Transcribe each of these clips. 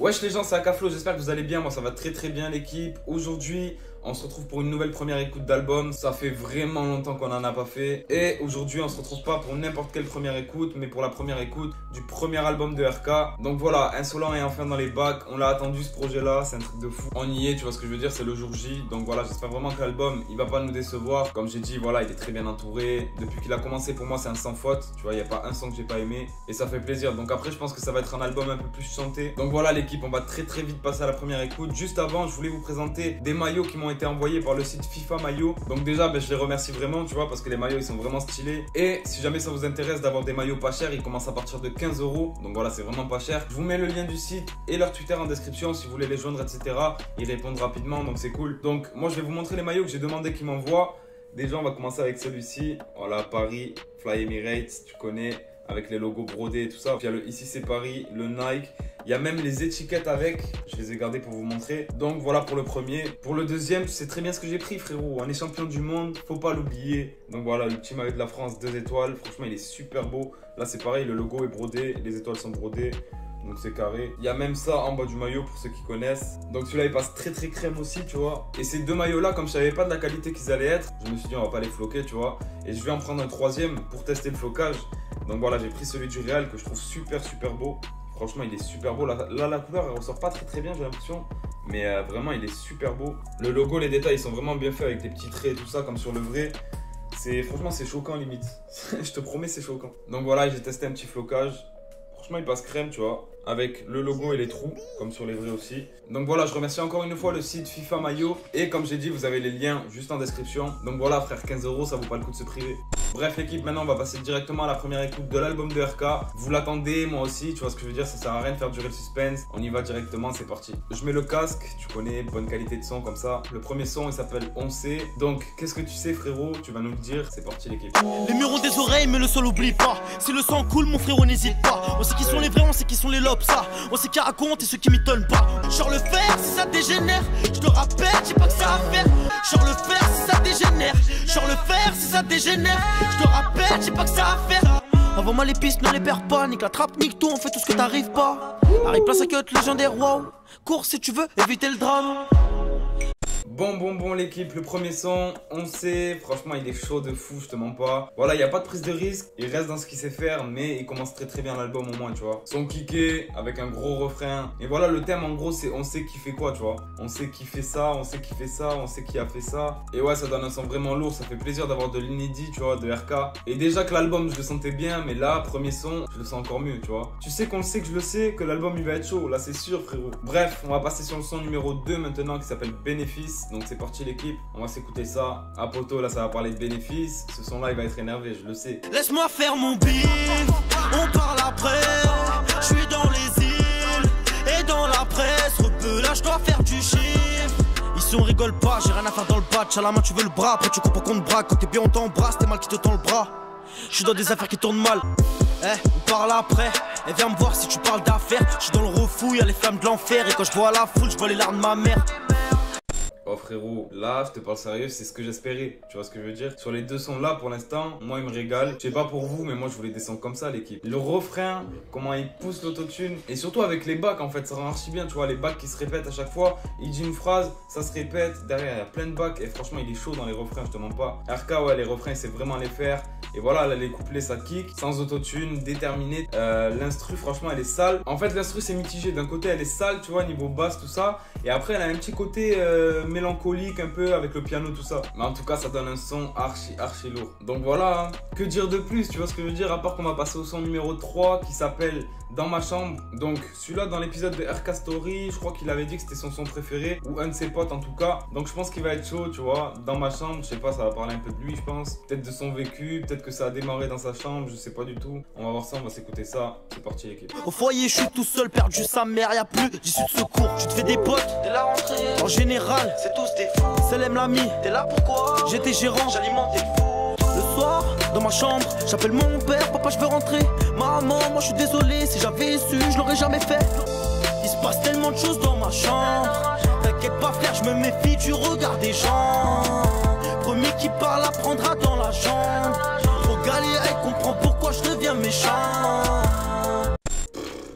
Wesh les gens, c'est Akaflo, j'espère que vous allez bien, moi ça va très bien l'équipe. Aujourd'hui, on se retrouve pour une nouvelle première écoute d'album. Ça fait vraiment longtemps qu'on en a pas fait. Et aujourd'hui, on se retrouve pas pour n'importe quelle première écoute, mais pour la première écoute du premier album de RK. Donc voilà, Insolent est enfin dans les bacs. On l'a attendu ce projet-là, c'est un truc de fou. On y est, tu vois ce que je veux dire, c'est le jour J. Donc voilà, j'espère vraiment que l'album, il va pas nous décevoir. Comme j'ai dit, voilà, il est très bien entouré. Depuis qu'il a commencé, pour moi, c'est un sans faute. Tu vois, il n'y a pas un son que j'ai pas aimé. Et ça fait plaisir. Donc après, je pense que ça va être un album un peu plus chanté. Donc voilà l'équipe, on va très vite passer à la première écoute. Juste avant, je voulais vous présenter des maillots qui m'ont été envoyés par le site FIFA Maillot. Donc déjà, je les remercie vraiment, tu vois, parce que les maillots, ils sont vraiment stylés. Et si jamais ça vous intéresse d'avoir des maillots pas chers, ils commencent à partir de 15 €. Donc voilà, c'est vraiment pas cher. Je vous mets le lien du site et leur Twitter en description si vous voulez les joindre, etc. Ils répondent rapidement, donc c'est cool. Donc moi, je vais vous montrer les maillots que j'ai demandé qu'ils m'envoient. Déjà, on va commencer avec celui-ci. Voilà, Paris, Fly Emirates, tu connais, avec les logos brodés et tout ça. Puis il y a le Ici c'est Paris, le Nike. Il y a même les étiquettes avec, je les ai gardées pour vous montrer. Donc voilà pour le premier. Pour le deuxième, tu sais très bien ce que j'ai pris, frérot. On est champion du monde, faut pas l'oublier. Donc voilà, le petit maillot de la France, 2 étoiles. Franchement, il est super beau. Là, c'est pareil, le logo est brodé, les étoiles sont brodées. Donc c'est carré. Il y a même ça en bas du maillot pour ceux qui connaissent. Donc celui-là, il passe très crème aussi, tu vois. Et ces deux maillots-là, comme je savais pas de la qualité qu'ils allaient être, je me suis dit, on va pas les floquer, tu vois. Et je vais en prendre un troisième pour tester le flocage. Donc voilà, j'ai pris celui du Real que je trouve super beau. Franchement, il est super beau. Là, la couleur, elle ressort pas très bien, j'ai l'impression. Mais vraiment, il est super beau. Le logo, les détails, ils sont vraiment bien faits avec des petits traits et tout ça, comme sur le vrai. Franchement, c'est choquant limite. Je te promets, c'est choquant. Donc voilà, j'ai testé un petit flocage. Franchement, il passe crème, tu vois, avec le logo et les trous, comme sur les vrais aussi. Donc voilà, je remercie encore une fois le site FIFA Maillot. Et comme j'ai dit, vous avez les liens juste en description. Donc voilà, frère, 15 €, ça vaut pas le coup de se priver. Bref, l'équipe, maintenant, on va passer directement à la première écoute de l'album de RK. Vous l'attendez, moi aussi, tu vois ce que je veux dire, ça sert à rien de faire durer le suspense. On y va directement, c'est parti. Je mets le casque, tu connais, bonne qualité de son comme ça. Le premier son, il s'appelle On sait. Donc, qu'est-ce que tu sais, frérot? Tu vas nous le dire, c'est parti, l'équipe. Les murs ont des oreilles, mais le sol oublie pas. Si le sang coule, mon frérot, n'hésite pas. On sait qui sont les vrais, on sait qui sont les lobes, ça. On sait qui raconte et ceux qui m'étonnent pas. Genre le fer, si ça dégénère, je te rappelle, j'ai pas que ça à faire. Genre le fer, si ça dégénère. Genre le fer, si ça dégénère, je te rappelle, j'ai pas que ça à faire. Avant-moi les pistes, ne les perds pas. Nique la trappe, nique tout, on fait tout ce que t'arrives pas. Arrive place à cut, légendaire, wow. Cours si tu veux, éviter le drame. Bon l'équipe, le premier son, on sait, franchement il est chaud de fou, je te mens pas. Voilà, il n'y a pas de prise de risque, il reste dans ce qu'il sait faire, mais il commence très bien l'album au moins, tu vois. Son kické avec un gros refrain. Et voilà, le thème en gros c'est on sait qui fait quoi, tu vois. On sait qui fait ça, on sait qui fait ça, on sait qui a fait ça. Et ouais, ça donne un son vraiment lourd, ça fait plaisir d'avoir de l'inédit, tu vois, de RK. Et déjà que l'album je le sentais bien, mais là, premier son, je le sens encore mieux, tu vois. Tu sais qu'on le sait que je le sais, que l'album il va être chaud, là c'est sûr frérot. Bref, on va passer sur le son numéro 2 maintenant qui s'appelle Bénéfice. Donc c'est parti l'équipe, on va s'écouter ça. À poto là ça va parler de bénéfices. Ce son là il va être énervé, je le sais. Laisse-moi faire mon bif, on parle après. Je suis dans les îles et dans la presse. Rebeu là je dois faire du chiffre. Ici on rigole pas, j'ai rien à faire dans le batch. À la main tu veux le bras, après tu comprends qu'on te braque. Quand t'es bien on t'embrasse, t'es mal qui te tend le bras. Je suis dans des affaires qui tournent mal. On parle après, et viens me voir si tu parles d'affaires. Je suis dans le refou, y'a les flammes de l'enfer. Et quand je vois la foule, je vois les larmes de ma mère. Oh frérot, là je te parle sérieux, c'est ce que j'espérais, tu vois ce que je veux dire. Sur les deux sons là pour l'instant, moi il me régale. Je sais pas pour vous mais moi je voulais des sons comme ça l'équipe. Le refrain, comment il pousse l'autotune. Et surtout avec les bacs en fait, ça rend archi bien, tu vois, les bacs qui se répètent à chaque fois. Il dit une phrase, ça se répète, derrière il y a plein de bacs. Et franchement il est chaud dans les refrains, je te mens pas. RK ouais, les refrains il sait vraiment les faire. Et voilà, là les couplets ça kick, sans autotune, déterminé. L'instru franchement elle est sale. En fait l'instru c'est mitigé, d'un côté elle est sale, tu vois, niveau basse tout ça. Et après elle a un petit côté mélancolique un peu avec le piano tout ça. Mais en tout cas ça donne un son archi lourd. Donc voilà, hein. Que dire de plus, tu vois ce que je veux dire, à part qu'on va passer au son numéro 3 qui s'appelle Dans ma chambre. Donc celui-là dans l'épisode de RK Story, je crois qu'il avait dit que c'était son son préféré, ou un de ses potes en tout cas. Donc je pense qu'il va être chaud, tu vois. Dans ma chambre, je sais pas, ça va parler un peu de lui je pense. Peut-être de son vécu, peut-être que ça a démarré dans sa chambre, je sais pas du tout. On va voir ça, on va s'écouter ça. C'est parti l'équipe. Au foyer je suis tout seul, perdu sa mère, y'a plus d'issue de secours. Tu te fais des potes, t'es la rentrée. En général, c'est tous des fous. Célèbre l'ami, t'es là pourquoi? J'étais gérant, j'alimentais le fou. Le soir, dans ma chambre, j'appelle mon père, papa je veux rentrer. Maman, moi je suis désolé, si j'avais su, je l'aurais jamais fait. Il se passe tellement de choses dans ma chambre. T'inquiète pas frère, je me méfie du regard des gens. Premier qui parle apprendra dans la jambe. Trop galère et comprend pourquoi je deviens méchant.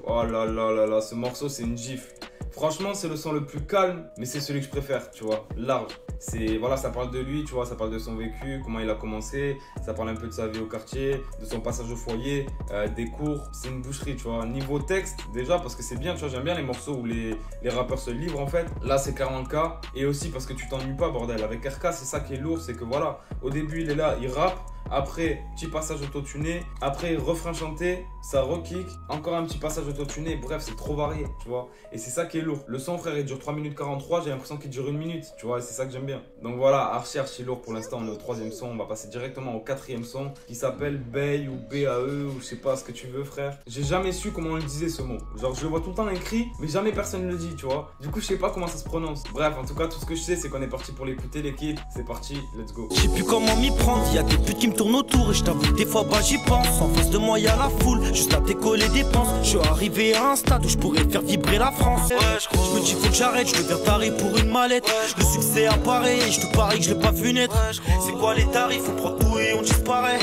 Oh là là là là là, ce morceau c'est une gifle. Franchement, c'est le son le plus calme, mais c'est celui que je préfère, tu vois, large. C'est, voilà, ça parle de lui, tu vois, ça parle de son vécu, comment il a commencé, ça parle un peu de sa vie au quartier, de son passage au foyer, des cours. C'est une boucherie, tu vois. Niveau texte, déjà, parce que c'est bien, tu vois, j'aime bien les morceaux où les rappeurs se livrent, en fait. Là, c'est clairement le cas. Et aussi parce que tu t'ennuies pas, bordel. Avec RK, c'est ça qui est lourd, c'est que voilà, au début, il est là, il rappe. Après, petit passage autotuné. Après, refrain chanté, ça re-kick. Encore un petit passage autotuné. Bref, c'est trop varié, tu vois. Et c'est ça qui est lourd. Le son, frère, il dure 3 minutes 43. J'ai l'impression qu'il dure 1 minute, tu vois. Et c'est ça que j'aime bien. Donc voilà, archi lourd pour l'instant. On est au 3e son. On va passer directement au 4e son qui s'appelle Bay ou BAE ou je sais pas ce que tu veux, frère. J'ai jamais su comment on le disait ce mot. Genre, je le vois tout le temps écrit, mais jamais personne ne le dit, tu vois. Du coup, je sais pas comment ça se prononce. Bref, en tout cas, tout ce que je sais, c'est qu'on est parti pour l'écouter, l'équipe. C'est parti, let's go. Je sais plus comment m'y prendre, y'a des putes qui me tournent autour et je t'avoue que des fois bah j'y pense. En face de moi y'a la foule, juste à décoller des penses. Je suis arrivé à un stade où je pourrais faire vibrer la France. Je me dis faut que j'arrête, je deviens taré pour une mallette. Le succès apparaît et je te parie que je l'ai pas vu naître. C'est quoi les tarifs, on prend tout et on disparaît.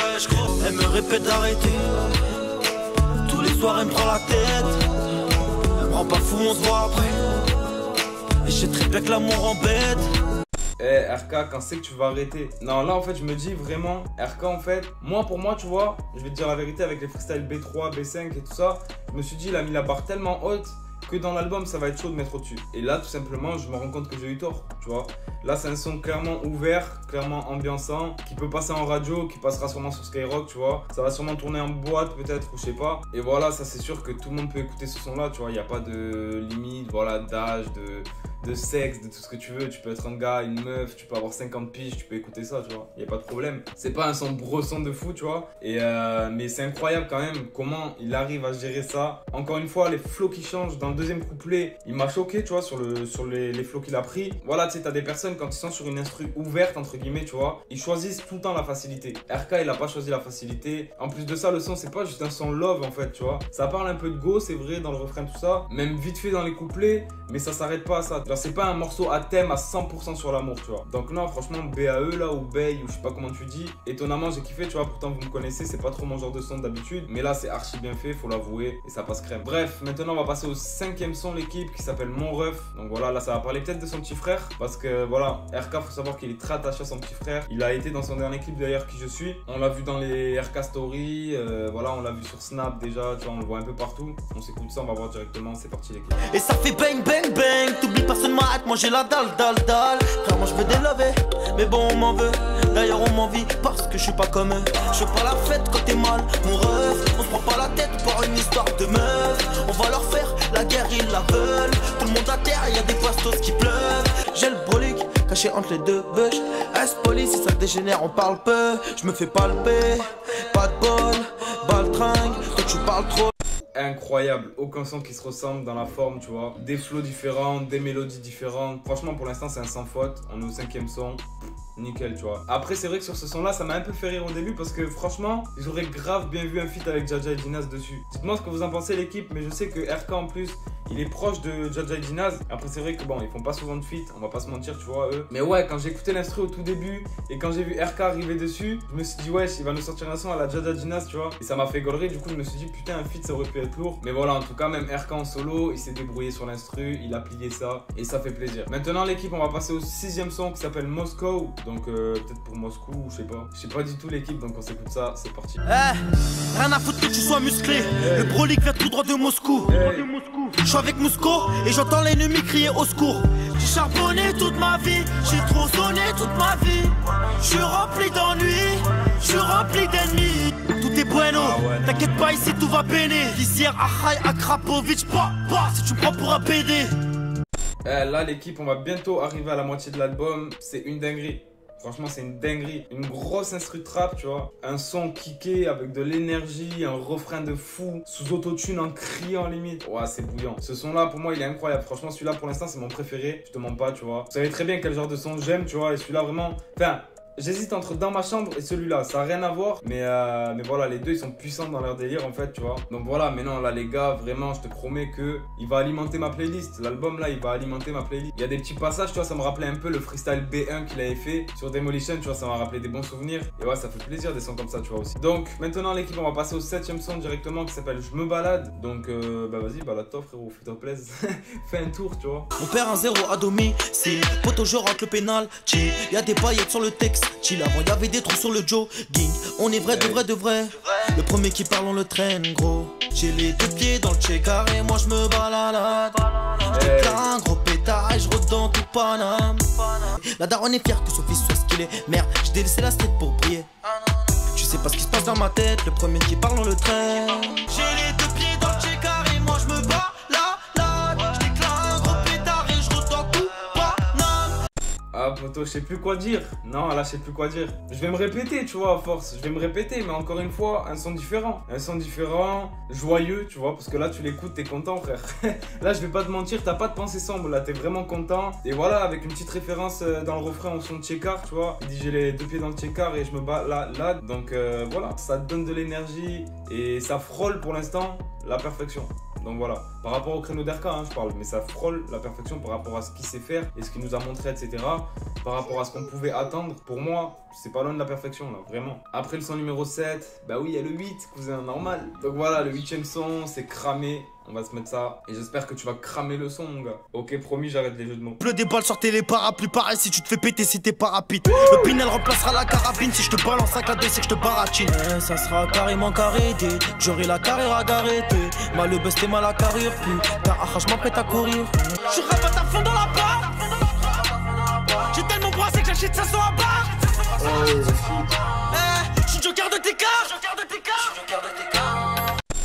Elle me répète d'arrêter. Tous les soirs elle me prend la tête. Elle me rend pas fou, on se voit après. Et je sais très bien que l'amour embête. Eh RK, quand c'est que tu vas arrêter? Non, là en fait, je me dis vraiment, RK en fait, moi pour moi, tu vois, je vais te dire la vérité avec les freestyles B3, B5 et tout ça, je me suis dit, il a mis la barre tellement haute que dans l'album, ça va être chaud de mettre au-dessus. Et là, tout simplement, je me rends compte que j'ai eu tort, tu vois. Là, c'est un son clairement ouvert, clairement ambiançant, qui peut passer en radio, qui passera sûrement sur Skyrock, tu vois. Ça va sûrement tourner en boîte peut-être, ou je sais pas. Et voilà, ça c'est sûr que tout le monde peut écouter ce son-là, tu vois. Il n'y a pas de limite, voilà, d'âge, de sexe, de tout ce que tu veux. Tu peux être un gars, une meuf, tu peux avoir 50 piges, tu peux écouter ça, tu vois. Il n'y a pas de problème. C'est pas un son brosson de fou, tu vois. Et mais c'est incroyable quand même comment il arrive à gérer ça. Encore une fois, les flows qui changent dans le deuxième couplet, il m'a choqué, tu vois, sur les flows qu'il a pris. Voilà, tu sais, t'as des personnes quand ils sont sur une instru ouverte, entre guillemets, tu vois, ils choisissent tout le temps la facilité. RK, il a pas choisi la facilité. En plus de ça, le son, c'est pas juste un son love, en fait, tu vois. Ça parle un peu de go, c'est vrai, dans le refrain, tout ça. Même vite fait dans les couplets, mais ça s'arrête pas à ça. C'est pas un morceau à thème à 100% sur l'amour, tu vois. Donc non, franchement, BAE là, ou Bay, ou je sais pas comment tu dis. Étonnamment, j'ai kiffé, tu vois. Pourtant, vous me connaissez, c'est pas trop mon genre de son d'habitude. Mais là, c'est archi bien fait, faut l'avouer. Et ça passe crème. Bref, maintenant, on va passer au 5e son, l'équipe, qui s'appelle Mon Ref. Donc voilà, là, ça va parler peut-être de son petit frère. Parce que voilà, RK, faut savoir qu'il est très attaché à son petit frère. Il a été dans son dernier clip d'ailleurs, Qui je suis. On l'a vu dans les RK Story. Voilà, on l'a vu sur Snap déjà, tu vois, on le voit un peu partout. On s'écoute ça, on va voir directement. C'est parti, l'équipe. Et ça fait bang bang bang. T'oublies personne m'arrête, moi j'ai la dalle. Frère, moi je veux des lovés, mais bon on m'en veut. D'ailleurs on m'envie parce que je suis pas comme eux. Je fais pas la fête quand t'es mal, mon ref. On se prend pas la tête pour une histoire de meuf. On va leur faire la guerre, ils la veulent. Tout le monde à terre, y'a des pastos qui pleuvent. J'ai le brolic caché entre les deux bush. S-Police, si ça dégénère, on parle peu. Je me fais palper, pas de bol, baltringue, toi tu parles trop. Incroyable, aucun son qui se ressemble dans la forme, tu vois. Des flows différents, des mélodies différentes. Franchement, pour l'instant, c'est un sans faute. On est au 5e son. Nickel, tu vois. Après, c'est vrai que sur ce son-là, ça m'a un peu fait rire au début parce que franchement, j'aurais grave bien vu un feat avec Jaja et Jinaz dessus. Dites-moi ce que vous en pensez, l'équipe, mais je sais que RK en plus, il est proche de Jaja et Jinaz. Après, c'est vrai que bon, ils font pas souvent de feat, on va pas se mentir, tu vois, eux. Mais ouais, quand j'ai écouté l'instru au tout début et quand j'ai vu RK arriver dessus, je me suis dit, wesh, il va nous sortir un son à la Jaja Jinaz, tu vois. Et ça m'a fait gaulerie, du coup, je me suis dit, putain, un feat, ça aurait pu être lourd. Mais voilà, en tout cas, même RK en solo, il s'est débrouillé sur l'instru, il a plié ça et ça fait plaisir. Maintenant, l'équipe, on va passer au 6e son qui s'appelle Moscow. Donc, peut-être pour Moscou, je sais pas. Je sais pas du tout l'équipe, donc on s'écoute ça, c'est parti. Rien à foutre que tu sois musclé. Le brolic vient tout droit de Moscou. Je suis avec Moscou et j'entends l'ennemi crier au secours. J'ai charbonné toute ma vie, j'ai trop sonné toute ma vie. Je suis rempli d'ennuis, je suis rempli d'ennemis. Tout est bueno, t'inquiète pas, ici tout va béné. Lisière, Ahaï, Akrapovic, si tu me prends pour un PD. Là, l'équipe, on va bientôt arriver à la moitié de l'album. C'est une dinguerie. Franchement, c'est une dinguerie. Une grosse instru trap, tu vois. Un son kické avec de l'énergie, un refrain de fou, sous autotune en criant limite. Ouais, c'est bouillant. Ce son-là, pour moi, il est incroyable. Franchement, celui-là, pour l'instant, c'est mon préféré. Je te mens pas, tu vois. Vous savez très bien quel genre de son j'aime, tu vois. Et celui-là, vraiment... Enfin, j'hésite entre Dans ma chambre et celui-là. Ça n'a rien à voir, mais voilà, les deux ils sont puissants dans leur délire en fait, tu vois. Donc voilà, mais non, là les gars, vraiment, je te promets que il va alimenter ma playlist. L'album là, il va alimenter ma playlist. Il y a des petits passages, tu vois, ça me rappelait un peu le freestyle B1 qu'il avait fait sur Demolition, tu vois, ça m'a rappelé des bons souvenirs. Et ouais, ça fait plaisir des sons comme ça, tu vois aussi. Donc maintenant l'équipe, on va passer au 7ème son directement qui s'appelle Je me balade. Donc bah vas-y, balade-toi frérot, fais-toi plaisir. Fais un tour, tu vois. On perd un 0 à domicile. Poto, je rentre le pénal. Y'a des paillettes sur le texte. Chill, avant y'avait des trous sur le jogging. On est vrai, de vrai. Le premier qui parle, on le traîne, gros. J'ai les deux pieds dans le check-car et moi je me balade. Un gros pétard et je rôde dans tout Paname. La daronne est fière que son fils soit ce qu'il est. Merde, j'ai délaissé la street pour briller. Tu sais pas ce qui se passe dans ma tête. Le premier qui parle, on le traîne. J'ai les deux pieds dans le check-car et moi je me balade. Ah poto, je sais plus quoi dire. Non, là je sais plus quoi dire. Je vais me répéter, tu vois, à force. Je vais me répéter, mais encore une fois, un son différent. Un son différent, joyeux, tu vois, parce que là tu l'écoutes, t'es content, frère. Là je vais pas te mentir, t'as pas de pensée sombre, là t'es vraiment content. Et voilà, avec une petite référence dans le refrain au son de Checkar, tu vois. Il dit j'ai les deux pieds dans le Checkar et je me bats là. Donc voilà, ça te donne de l'énergie et ça frôle pour l'instant la perfection. Donc voilà, par rapport au créneau d'RK, hein, je parle, mais ça frôle la perfection par rapport à ce qu'il sait faire et ce qu'il nous a montré, etc. Par rapport à ce qu'on pouvait attendre, pour moi, c'est pas loin de la perfection, là, vraiment. Après le son numéro 7, bah oui, il y a le 8, cousin, normal. Donc voilà, le 8ème son, c'est Cramé. On va se mettre ça. Et j'espère que tu vas cramer le son, mon gars. Ok, promis, j'arrête les jeux de mots. Bleu des balles, sortez les parapluies. Pareil si tu te fais péter, si t'es pas rapide. Le Pinel remplacera la carabine. Si je te balance un cadeau, c'est que je te baratine. Ça sera carrément carrété. J'aurai la carrière à gareter. Mal le best et mal à carrière. T'as un je m'apprête à courir. Je rabatte à fond dans la barre. J'ai tellement brassé que j'achète 500 à barre. Je suis joker de tes cartes.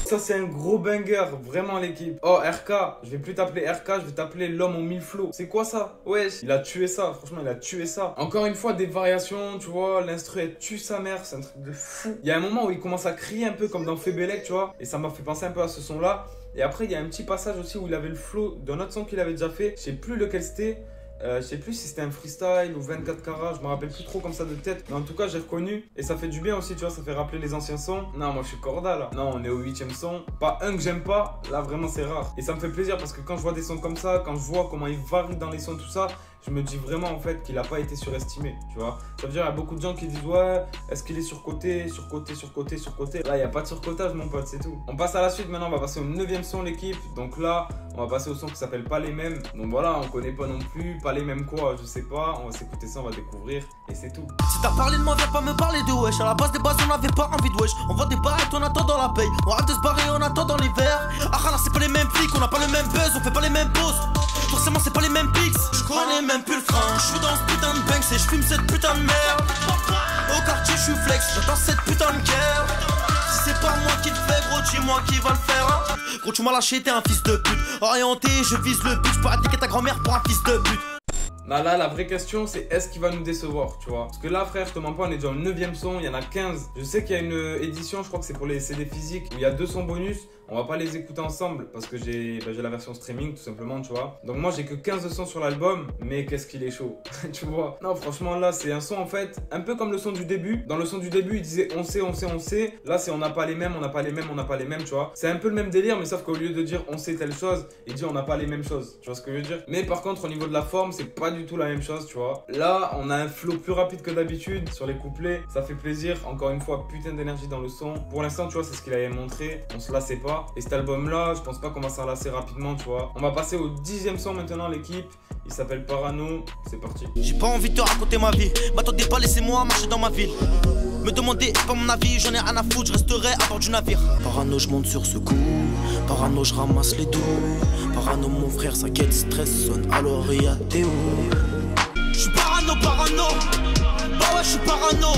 Ça c'est un gros banger, vraiment l'équipe. Oh RK, je vais plus t'appeler RK, je vais t'appeler l'homme aux 1000 flots. C'est quoi ça? Ouais, il a tué ça, franchement il a tué ça. Encore une fois des variations, tu vois, l'instru elle tue sa mère, c'est un truc de fou. Il y a un moment où il commence à crier un peu comme dans Fébélec, tu vois. Et ça m'a fait penser un peu à ce son là. Et après il y a un petit passage aussi où il avait le flow d'un autre son qu'il avait déjà fait. Je sais plus lequel c'était. Je sais plus si c'était un freestyle ou 24 carats, je me rappelle plus trop comme ça de tête. Mais en tout cas, j'ai reconnu. Et ça fait du bien aussi, tu vois, ça fait rappeler les anciens sons. Non, moi je suis corda là. Non, on est au 8ème son. Pas un que j'aime pas, là vraiment c'est rare. Et ça me fait plaisir parce que quand je vois des sons comme ça, quand je vois comment il varie dans les sons, tout ça, je me dis vraiment en fait qu'il a pas été surestimé, tu vois. Ça veut dire, il y a beaucoup de gens qui disent ouais, est-ce qu'il est surcoté. Là, il n'y a pas de surcotage, mon pote, c'est tout. On passe à la suite maintenant, on va passer au 9ème son, l'équipe. Donc là, on va passer au son qui s'appelle Pas les mêmes. Donc voilà, on connaît pas non plus. Pas les mêmes quoi, je sais pas. On va s'écouter ça, on va découvrir et c'est tout. Si t'as parlé de moi, viens pas me parler de wesh. À la base des bases, on avait pas envie de wesh. On voit des barrettes, on attend dans la paye. On arrête de se barrer, on attend dans l'hiver. Ah là, c'est pas les mêmes flics, on a pas le même buzz, on fait pas les mêmes poses. Forcément, c'est pas les mêmes pics. Je connais même plus le frein. Je suis dans ce putain de banks et je fume cette putain de merde. Au quartier, je suis flex, j'attends cette putain de guerre. Si c'est pas moi qui le fais, gros, dis-moi qui va le faire. Hein. Gros, tu m'as lâché, t'es un fils de pute. Orienté, je vise le but. Je peux attaquer ta grand-mère pour un fils de pute. Là, la vraie question, c'est est-ce qu'il va nous décevoir, tu vois? Parce que là, frère, je te mens pas, on est déjà au 9ème son, il y en a 15. Je sais qu'il y a une édition, je crois que c'est pour les CD physiques, où il y a 2 sons bonus. On va pas les écouter ensemble parce que j'ai la version streaming tout simplement, tu vois. Donc moi j'ai que 15 sons sur l'album, mais qu'est-ce qu'il est chaud, tu vois. Non franchement là c'est un son en fait, un peu comme le son du début. Dans le son du début il disait on sait. Là c'est on n'a pas les mêmes, tu vois. C'est un peu le même délire mais sauf qu'au lieu de dire on sait telle chose, il dit on n'a pas les mêmes choses, tu vois ce que je veux dire. Mais par contre au niveau de la forme c'est pas du tout la même chose, tu vois. Là on a un flow plus rapide que d'habitude sur les couplets, ça fait plaisir. Encore une fois putain d'énergie dans le son. Pour l'instant tu vois c'est ce qu'il avait montré, on se lassait pas. Et cet album là, je pense pas qu'on va s'en lasser rapidement, tu vois. On va passer au 10ème son maintenant, l'équipe. Il s'appelle Parano. C'est parti. J'ai pas envie de te raconter ma vie. M'attendez pas, laissez-moi marcher dans ma ville. Me demandez pas mon avis, j'en ai rien à foutre, je resterai à bord du navire. Parano, je monte sur ce coup. Parano, je ramasse les dos. Parano, mon frère, s'inquiète, stress sonne. Alors, il y a Théo. Je suis parano. Bah ouais, je suis parano.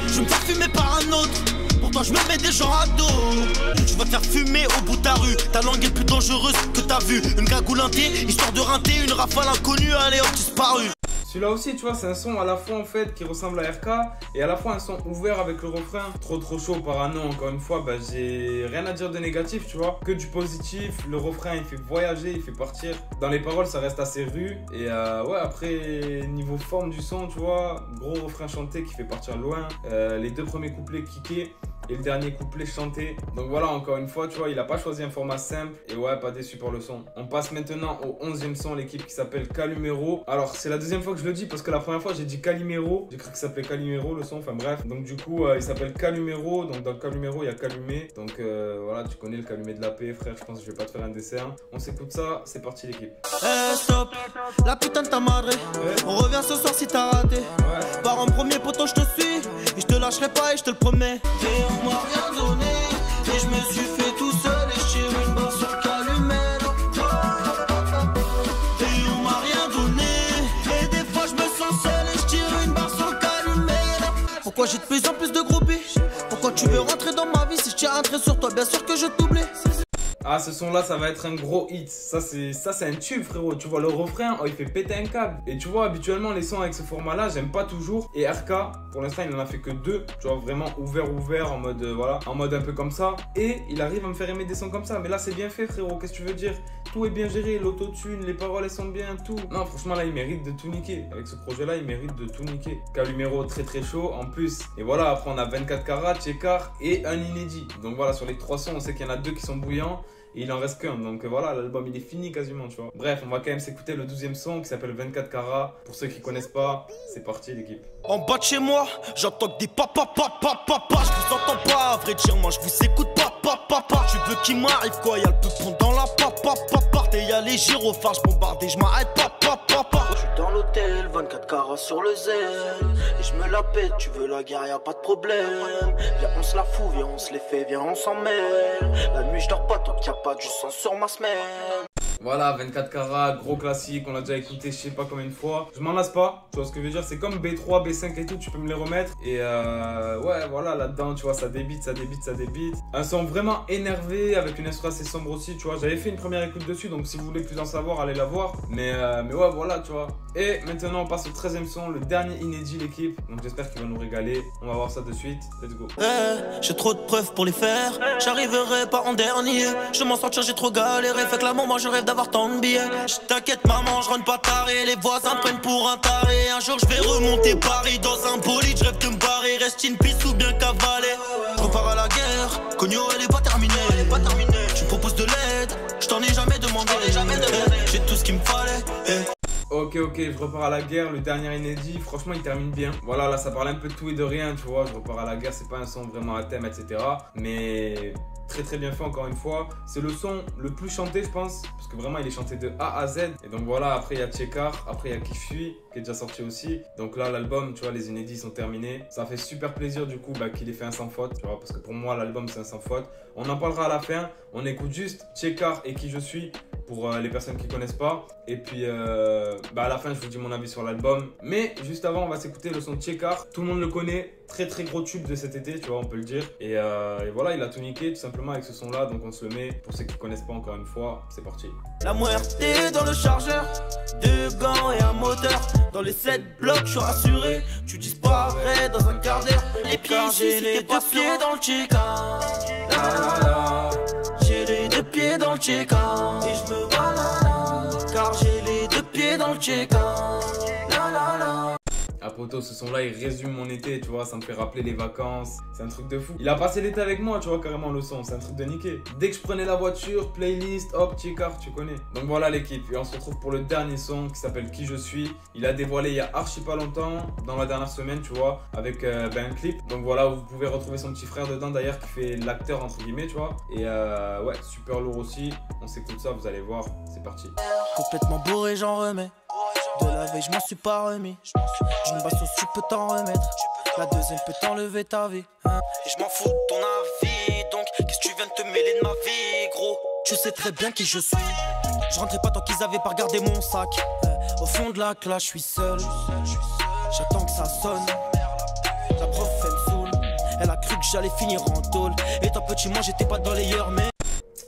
Je me faire fumer par un autre. Pourtant je me mets des gens à dos. Tu vas te faire fumer au bout de ta rue. Ta langue est plus dangereuse que t'as vu. Une gagoule intée, histoire de rinter. Une rafale inconnue, allez hop, disparu. Celui-là aussi, tu vois, c'est un son à la fois en fait qui ressemble à RK et à la fois un son ouvert avec le refrain. Trop chaud Parano, encore une fois, bah j'ai rien à dire de négatif, tu vois. Que du positif, le refrain il fait voyager, il fait partir. Dans les paroles, ça reste assez rude. Et ouais, après, niveau forme du son, tu vois, gros refrain chanté qui fait partir loin. Les deux premiers couplets kickés. Et le dernier couplet chanté. Donc voilà, encore une fois, tu vois, il a pas choisi un format simple. Et ouais, pas déçu pour le son. On passe maintenant au 11e son, l'équipe qui s'appelle Calimero. Alors, c'est la deuxième fois que je le dis parce que la première fois, j'ai dit Calimero. J'ai cru qu'il s'appelait Calimero, le son. Enfin bref. Donc du coup, il s'appelle Calimero. Donc dans le Calimero, il y a Calumé. Donc voilà, tu connais le Calumé de la paix, frère. Je pense que je vais pas te faire un dessert. On s'écoute ça. C'est parti, l'équipe. Stop, la putain de ta madre. On revient ce soir si t'as raté. Par en premier poteau, je te suis. Et je te lâcherai pas et je te le promets. On m'a rien donné et je me suis fait tout seul et je tire une balle sur Calimero. Et on m'a rien donné et des fois je me sens seul et je tire une balle sur Calimero. Pourquoi j'ai de plus en plus de groupies? Pourquoi tu veux rentrer dans ma vie? Si je tire un trait sur toi, bien sûr que je t'oublie. Ah, ce son là ça va être un gros hit. Ça c'est un tube, frérot. Tu vois le refrain, oh, il fait péter un câble. Et tu vois, habituellement les sons avec ce format là, j'aime pas toujours. Et RK, pour l'instant il en a fait que 2. Tu vois, vraiment ouvert en mode voilà, en mode un peu comme ça. Et il arrive à me faire aimer des sons comme ça. Mais là c'est bien fait, frérot, qu'est-ce que tu veux dire? Tout est bien géré, l'autotune, les paroles elles sont bien, tout. Non, franchement là il mérite de tout niquer. Avec ce projet là il mérite de tout niquer. Calimero très chaud en plus. Et voilà, après on a 24 carats, Tchekar et un inédit. Donc voilà, sur les 3 sons on sait qu'il y en a 2 qui sont bouillants. Et il en reste qu'un, donc voilà, l'album il est fini quasiment, tu vois. Bref, on va quand même s'écouter le 12e son qui s'appelle 24 carats. Pour ceux qui connaissent pas, c'est parti l'équipe. En bas de chez moi, j'entends que des papa. Je vous entends pas, à vrai dire, moi je vous écoute pas. Tu veux qu'il m'arrive quoi? Y'a le peupon dans la papa. Et y'a les gyrophares, j'bombarde et j'm'arrête pas. Je suis dans l'hôtel, 24 carats sur le zèle. Et je me la pète, tu veux la guerre, y'a pas de problème. Viens, on se la fout, viens, on se les fait, viens, on s'en mêle. La nuit, je dors pas tant qu'il y a pas du sang sur ma semelle. Voilà, 24 carats, gros classique, on l'a déjà écouté je sais pas combien de fois. Je m'en lasse pas, tu vois ce que je veux dire, c'est comme B3, B5 et tout, tu peux me les remettre. Et ouais, voilà, là-dedans, tu vois, ça débite. Un son vraiment énervé, avec une instru assez sombre aussi, tu vois. J'avais fait une première écoute dessus, donc si vous voulez plus en savoir, allez la voir. Mais ouais, voilà, tu vois. Et maintenant, on passe au 13e son, le dernier inédit, l'équipe. Donc j'espère qu'il va nous régaler. On va voir ça de suite, let's go. J'ai trop de preuves pour les faire, j'arriverai pas en dernier. Je m'en sortir, j'ai trop galéré, fait que la moment je rêve d'avoir tant de billets. T'inquiète maman, je rentre pas taré. Les voisins prennent pour un taré. Un jour je vais remonter Paris dans un bolide. Je rêve de me barrer, reste in peace ou bien cavaler. Je repars à la guerre, Cogno elle est pas terminée. Tu me proposes de l'aide, je t'en ai jamais demandé. J'ai tout ce qu'il me fallait. Ok, je repars à la guerre, le dernier inédit, franchement il termine bien. Voilà, là ça parle un peu de tout et de rien, tu vois, je repars à la guerre, c'est pas un son vraiment à thème, etc. Mais très bien fait encore une fois. C'est le son le plus chanté je pense, parce que vraiment il est chanté de A à Z. Et donc voilà, après il y a Tchekar, après il y a Qui Fuit, qui est déjà sorti aussi. Donc là l'album, tu vois, les inédits sont terminés. Ça fait super plaisir du coup qu'il ait fait un sans faute, tu vois, parce que pour moi l'album c'est un sans faute. On en parlera à la fin, on écoute juste Tchekar et Qui Je Suis pour les personnes qui connaissent pas. Et puis à la fin je vous dis mon avis sur l'album. Mais juste avant on va s'écouter le son de Tchekar. Tout le monde le connaît, très gros tube de cet été, tu vois, on peut le dire. Et voilà, il a tout niqué tout simplement avec ce son là, donc on se le met. Pour ceux qui connaissent pas, encore une fois, c'est parti. La muerte est dans le chargeur, 2 gants et un moteur. Dans les 7 blocs, je suis rassuré. Tu disparais dans un quart d'heure. Les pieds ici, les 2 pieds dans le Tchekar. J'ai les 2 pieds dans le Tchekar. Et je me balade, car j'ai les 2 pieds dans le Tchekar. À poto, ce son là il résume mon été, tu vois, ça me fait rappeler les vacances, c'est un truc de fou. Il a passé l'été avec moi, tu vois, carrément le son, c'est un truc de niquer. Dès que je prenais la voiture, playlist, hop, Tchekar, tu connais. Donc voilà l'équipe, et on se retrouve pour le dernier son qui s'appelle Qui Je Suis. Il a dévoilé il y a archi pas longtemps, dans la dernière semaine, tu vois, avec un clip. Donc voilà, vous pouvez retrouver son petit frère dedans d'ailleurs qui fait l'acteur entre guillemets, tu vois. Et ouais, super lourd aussi, on s'écoute ça, vous allez voir, c'est parti. Complètement bourré, j'en remets. De la veille, je m'en suis pas remis. Une basse tu peux t'en remettre. La deuxième peut t'enlever ta vie. Et je m'en fous de ton avis. Donc, qu'est-ce que tu viens de te mêler de ma vie, gros? Tu sais très bien qui je suis. Je rentrais pas tant qu'ils avaient pas regardé mon sac. Au fond de la classe, je suis seul. J'attends que ça sonne. La prof, elle me saoule. Elle a cru que j'allais finir en tôle. Étant petit, moi j'étais pas dans les yeux, mais.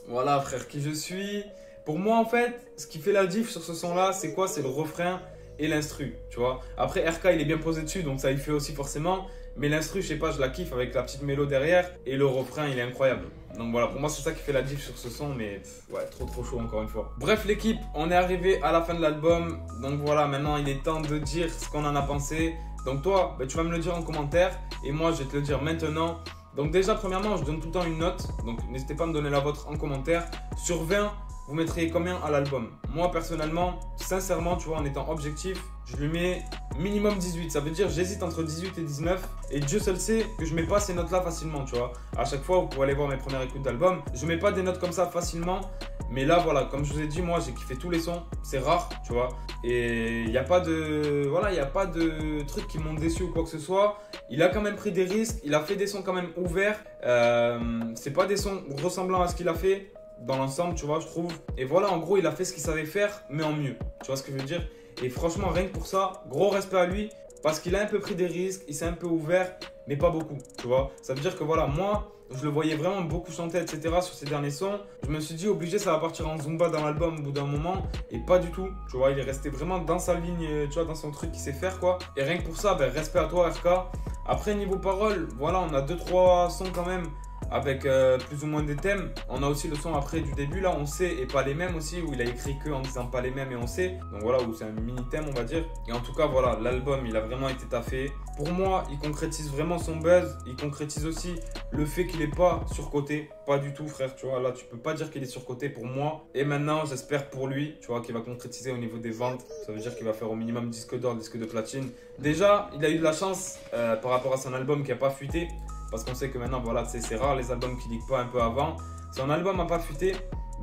Voilà, frère, Qui Je Suis. Pour moi, en fait, ce qui fait la diff sur ce son-là, c'est quoi? C'est le refrain et l'instru, tu vois. Après, RK, il est bien posé dessus, donc ça il fait aussi forcément. Mais l'instru, je sais pas, je la kiffe avec la petite mélo derrière. Et le refrain, il est incroyable. Donc voilà, pour moi, c'est ça qui fait la diff sur ce son. Mais ouais, trop chaud encore une fois. Bref, l'équipe, on est arrivé à la fin de l'album. Donc voilà, maintenant, il est temps de dire ce qu'on en a pensé. Donc toi, bah, tu vas me le dire en commentaire. Et moi, je vais te le dire maintenant. Donc déjà, premièrement, je donne tout le temps une note. Donc n'hésitez pas à me donner la vôtre en commentaire. Sur 20, vous mettriez combien à l'album? Moi, personnellement, sincèrement, tu vois, en étant objectif, je lui mets minimum 18. Ça veut dire j'hésite entre 18 et 19. Et Dieu seul sait que je mets pas ces notes-là facilement, tu vois. À chaque fois, vous pouvez aller voir mes premières écoutes d'album. Je mets pas des notes comme ça facilement. Mais là, voilà, comme je vous ai dit, moi, j'ai kiffé tous les sons. C'est rare, tu vois. Et il n'y a pas de... Voilà, il n'y a pas de trucs qui m'ont déçu ou quoi que ce soit. Il a quand même pris des risques. Il a fait des sons quand même ouverts. C'est pas des sons ressemblant à ce qu'il a fait dans l'ensemble, tu vois, je trouve. Et voilà, en gros, il a fait ce qu'il savait faire, mais en mieux. Tu vois ce que je veux dire? Et franchement, rien que pour ça, gros respect à lui. Parce qu'il a un peu pris des risques, il s'est un peu ouvert, mais pas beaucoup, tu vois. Ça veut dire que voilà, moi, je le voyais vraiment beaucoup chanter, etc. sur ses derniers sons. Je me suis dit, obligé, ça va partir en Zumba dans l'album au bout d'un moment. Et pas du tout, tu vois. Il est resté vraiment dans sa ligne, tu vois, dans son truc qu'il sait faire, quoi. Et rien que pour ça, ben, respect à toi, RK. Après, niveau paroles, voilà, on a 2-3 sons quand même avec plus ou moins des thèmes. On a aussi le son après du début, là, on sait, et pas les mêmes aussi, où il a écrit que en disant pas les mêmes et on sait. Donc voilà, où c'est un mini thème, on va dire. Et en tout cas, voilà, l'album, il a vraiment été taffé. Pour moi, il concrétise vraiment son buzz. Il concrétise aussi le fait qu'il est pas surcoté. Pas du tout, frère, tu vois. Là, tu peux pas dire qu'il est surcoté pour moi. Et maintenant, j'espère pour lui, tu vois, qu'il va concrétiser au niveau des ventes. Ça veut dire qu'il va faire au minimum disque d'or, disque de platine. Déjà, il a eu de la chance par rapport à son album qui a pas fuité. Parce qu'on sait que maintenant, voilà, c'est rare les albums qui leak pas un peu avant. Son album n'a pas fuité,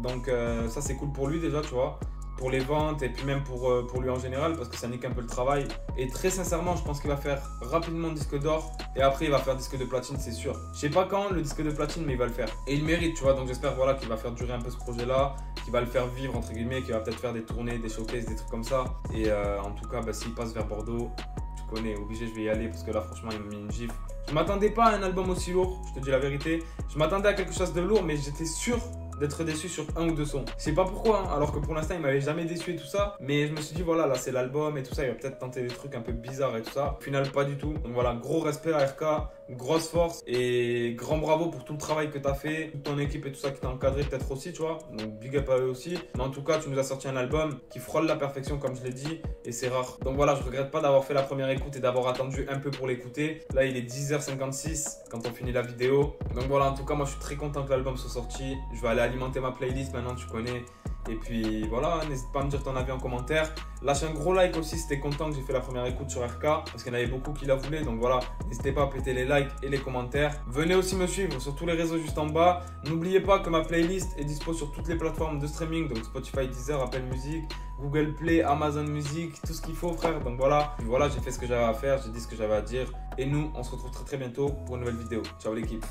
donc ça c'est cool pour lui déjà, tu vois. Pour les ventes et puis même pour lui en général, parce que ça nique un peu le travail. Et très sincèrement, je pense qu'il va faire rapidement disque d'or. Et après, il va faire disque de platine, c'est sûr. Je sais pas quand le disque de platine, mais il va le faire. Et il mérite, tu vois. Donc j'espère voilà, qu'il va faire durer un peu ce projet-là, qu'il va le faire vivre, entre guillemets, qu'il va peut-être faire des tournées, des showcases, des trucs comme ça. Et en tout cas, bah, s'il passe vers Bordeaux, tu connais, obligé, je vais y aller parce que là, franchement, il m'a mis une gifle. Je m'attendais pas à un album aussi lourd, je te dis la vérité. Je m'attendais à quelque chose de lourd, mais j'étais sûr d'être déçu sur un ou deux sons. Je sais pas pourquoi, hein, alors que pour l'instant, il m'avait jamais déçu et tout ça. Mais je me suis dit, voilà, là, c'est l'album et tout ça. Il va peut-être tenter des trucs un peu bizarres et tout ça. Au final, pas du tout. Donc voilà, gros respect à RK, grosse force et grand bravo pour tout le travail que tu as fait, toute ton équipe et tout ça qui t'a encadré peut-être aussi, tu vois. Donc big up à eux aussi. Mais en tout cas, tu nous as sorti un album qui frôle la perfection, comme je l'ai dit, et c'est rare. Donc voilà, je regrette pas d'avoir fait la première écoute et d'avoir attendu un peu pour l'écouter. Là, il est 10h56 quand on finit la vidéo. Donc voilà, en tout cas, moi, je suis très content que l'album soit sorti. Je vais aller alimenter ma playlist maintenant, tu connais. Et puis voilà, n'hésite pas à me dire ton avis en commentaire. Lâche un gros like aussi si t'es content que j'ai fait la première écoute sur RK, parce qu'il y en avait beaucoup qui la voulaient. Donc voilà, n'hésitez pas à péter les likes et les commentaires. Venez aussi me suivre sur tous les réseaux juste en bas. N'oubliez pas que ma playlist est dispo sur toutes les plateformes de streaming, donc Spotify, Deezer, Apple Music, Google Play, Amazon Music, tout ce qu'il faut, frère. Donc voilà, j'ai fait ce que j'avais à faire, j'ai dit ce que j'avais à dire. Et nous, on se retrouve très très bientôt pour une nouvelle vidéo. Ciao l'équipe.